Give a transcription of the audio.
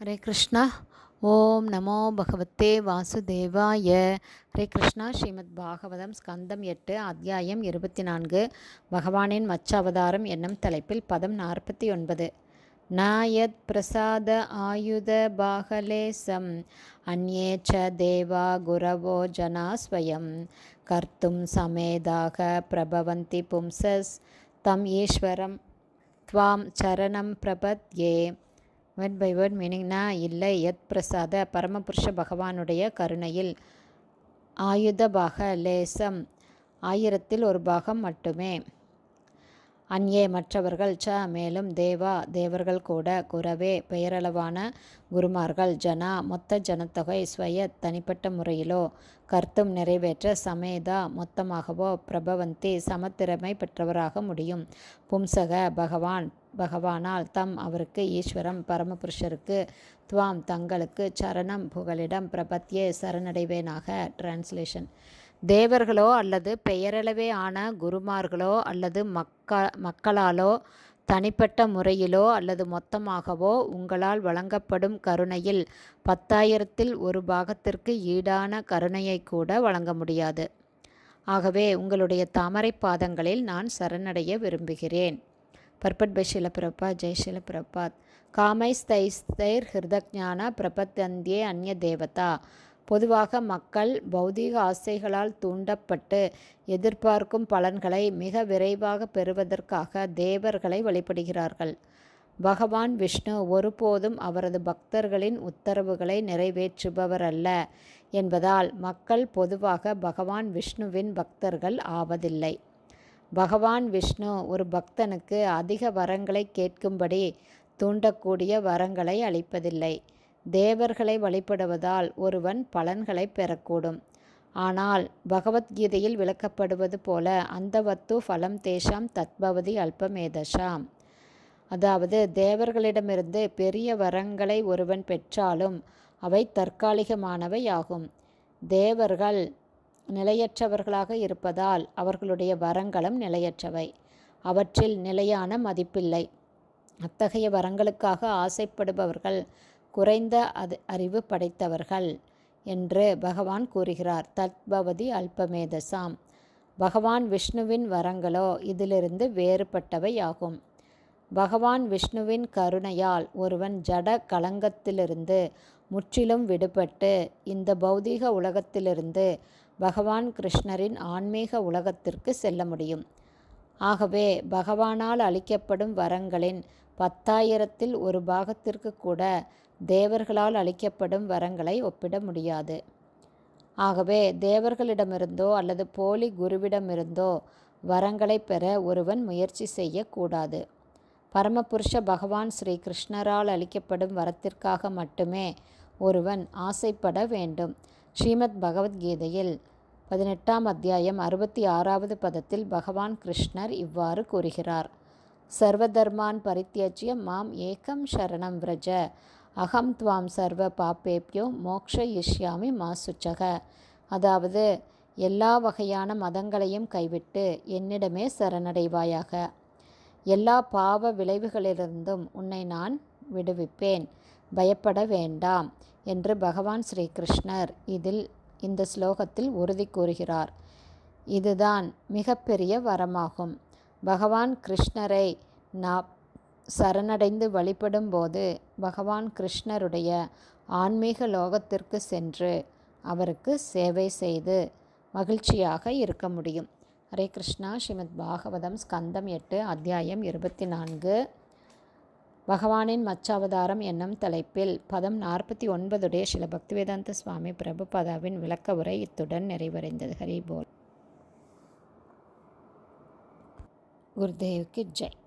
ஹரே கிருஷ்ணா. ஓம் நமோ பகவத்தே வாசுதேவாய. ஹரே கிருஷ்ணா. ஸ்ரீமத் பாகவதம் ஸ்கந்தம் 8 அத்தியாயம் 24 பகவானின் மச்ச அவதாரம் என்னும் தலைப்பில் பதம் 49. நாயத் பிரசாத ஆயுத பாகலேசம் அந்யே ச தேவா குரவோ ஜனா ஸ்வயம் கர்த்தும் சமேதாக பிரபவந்தி பும்சஸ் தம் ஈஸ்வரம் த்வாம் சரணம் பிரபத்யே. வேர்ட் பை வேர்ட் மீனிங்னா இல்லை. யத் பிரசாத பரமபுருஷ பகவானுடைய கருணையில் ஆயுத பாக லேசம் 1000ல் ஒரு பாகம் மட்டுமே. அந்யே மற்றவர்கள் ச மேலும் தேவா தேவர்கள் கூட குரவே பெயரளவான குருமார்கள் ஜனா மொத்த ஜனத்தொகை ஸ்வயத் தனிப்பட்ட முறையிலோ கர்த்தும் நிறைவேற்ற சமேதா மொத்தமாகவோ பிரபவந்தி சமத்திறமை பெற்றவராக முடியும். பும்சக பகவானால் தம் அவருக்கு ஈஸ்வரம் பரமபுருஷருக்கு துவாம் தங்களுக்கு சரணம் புகலிடம் பிரபத்யே சரணடைவேனாக. டிரான்ஸ்லேஷன். தேவர்களோ அல்லது பெயரளவே ஆன குருமார்களோ அல்லது மக்களாலோ தனிப்பட்ட முறையிலோ அல்லது மொத்தமாகவோ உங்களால் வழங்கப்படும் கருணையில் 10,000ல் ஒரு பாகத்திற்கு ஈடான கருணையை கூட வழங்க முடியாது. ஆகவே உங்களுடைய தாமரை பாதங்களில் நான் சரணடைய விரும்புகிறேன். பர்பட் பை ஷில பிரபாத். ஜெய் ஷில பிரபாத். காமைஸ்தைஸ்தைர் ஹிருதஜான பிரபத்தந்தியே அந்நிய தேவதா. பொதுவாக மக்கள் பௌதீக ஆசைகளால் தூண்டப்பட்டு எதிர்பார்க்கும் பலன்களை மிக விரைவாக பெறுவதற்காக தேவர்களை வழிபடுகிறார்கள். பகவான் விஷ்ணு ஒருபோதும் அவரது பக்தர்களின் உத்தரவுகளை நிறைவேற்றுபவர் அல்ல என்பதால் மக்கள் பொதுவாக பகவான் விஷ்ணுவின் பக்தர்கள் ஆவதில்லை. பகவான் விஷ்ணு ஒரு பக்தனுக்கு அதிக வரங்களை கேட்கும்படி தூண்டக்கூடிய வரங்களை அளிப்பதில்லை. தேவர்களை வழிபடுவதால் ஒருவன் பலன்களை பெறக்கூடும். ஆனால் பகவத்கீதையில் விளக்கப்படுவது போல அந்தவத்து ஃபலம் தேஷாம் தத்பவதி அல்பமேதஷாம். அதாவது தேவர்களிடமிருந்து பெரிய வரங்களை ஒருவன் பெற்றாலும் அவை தற்காலிகமானவை ஆகும். தேவர்கள் நிலையற்றவர்களாக இருப்பதால் அவர்களுடைய வரங்களும் நிலையற்றவை. அவற்றில் நிலையான மதிப்பில்லை. அத்தகைய வரங்களுக்காக ஆசைப்படுபவர்கள் குறைந்த அறிவு படைத்தவர்கள் என்று பகவான் கூறுகிறார். தத்பவதி அல்பமேதசாம். பகவான் விஷ்ணுவின் வரங்களோ இதிலிருந்து வேறுபட்டவை ஆகும். பகவான் விஷ்ணுவின் கருணையால் ஒருவன் ஜட களங்கத்திலிருந்து முற்றிலும் விடுபட்டு இந்த பௌதீக உலகத்திலிருந்து பகவான் கிருஷ்ணரின் ஆன்மீக உலகத்திற்கு செல்ல முடியும். ஆகவே பகவானால் அளிக்கப்படும் வரங்களின் 10,000ல் ஒரு பாகத்திற்கு கூட தேவர்களால் அளிக்கப்படும் வரங்களை ஒப்பிட முடியாது. ஆகவே தேவர்களிடமிருந்தோ அல்லது போலி குருவிடமிருந்தோ வரங்களை பெற ஒருவன் முயற்சி செய்யக்கூடாது. பரமபுருஷ பகவான் ஸ்ரீ கிருஷ்ணரால் அளிக்கப்படும் வரத்திற்காக மட்டுமே ஒருவன் ஆசைப்பட வேண்டும். ஸ்ரீமத் பகவத்கீதையில் 18ஆம் அத்தியாயம் 66வது பதத்தில் பகவான் கிருஷ்ணர் இவ்வாறு கூறுகிறார். சர்வதர்மான் பரித்யஜ்ய மாம் ஏகம் சரணம் விரஜ அகம் துவாம் சர்வ பாப்பேப்யோ மோக்ஷயிஷ்யாமி மா சுச்சக. அதாவது எல்லா வகையான மதங்களையும் கைவிட்டு என்னிடமே சரணடைவாயாக. எல்லா பாவ விளைவுகளிலிருந்தும் உன்னை நான் விடுவிப்பேன், பயப்பட வேண்டாம் என்று பகவான் ஸ்ரீ கிருஷ்ணர் இந்த ஸ்லோகத்தில் உறுதி கூறுகிறார். இதுதான் மிகப்பெரிய வரமாகும். பகவான் கிருஷ்ணரை நாம் சரணடைந்து வழிபடும் போது பகவான் கிருஷ்ணருடைய ஆன்மீக லோகத்திற்கு சென்று அவருக்கு சேவை செய்து மகிழ்ச்சியாக இருக்க முடியும். ஹரே கிருஷ்ணா. ஸ்ரீமத் பாகவதம் ஸ்கந்தம் 8 அத்தியாயம் 24 பகவானின் மச்சாவதாரம் என்னும் தலைப்பில் பதம் 49 ஸ்ரீல பக்திவேதாந்த சுவாமி பிரபுபாதாவின் விளக்க உரை இத்துடன் நிறைவடைந்தது. ஹரி போல். குருதேவுக்கு ஜெய்.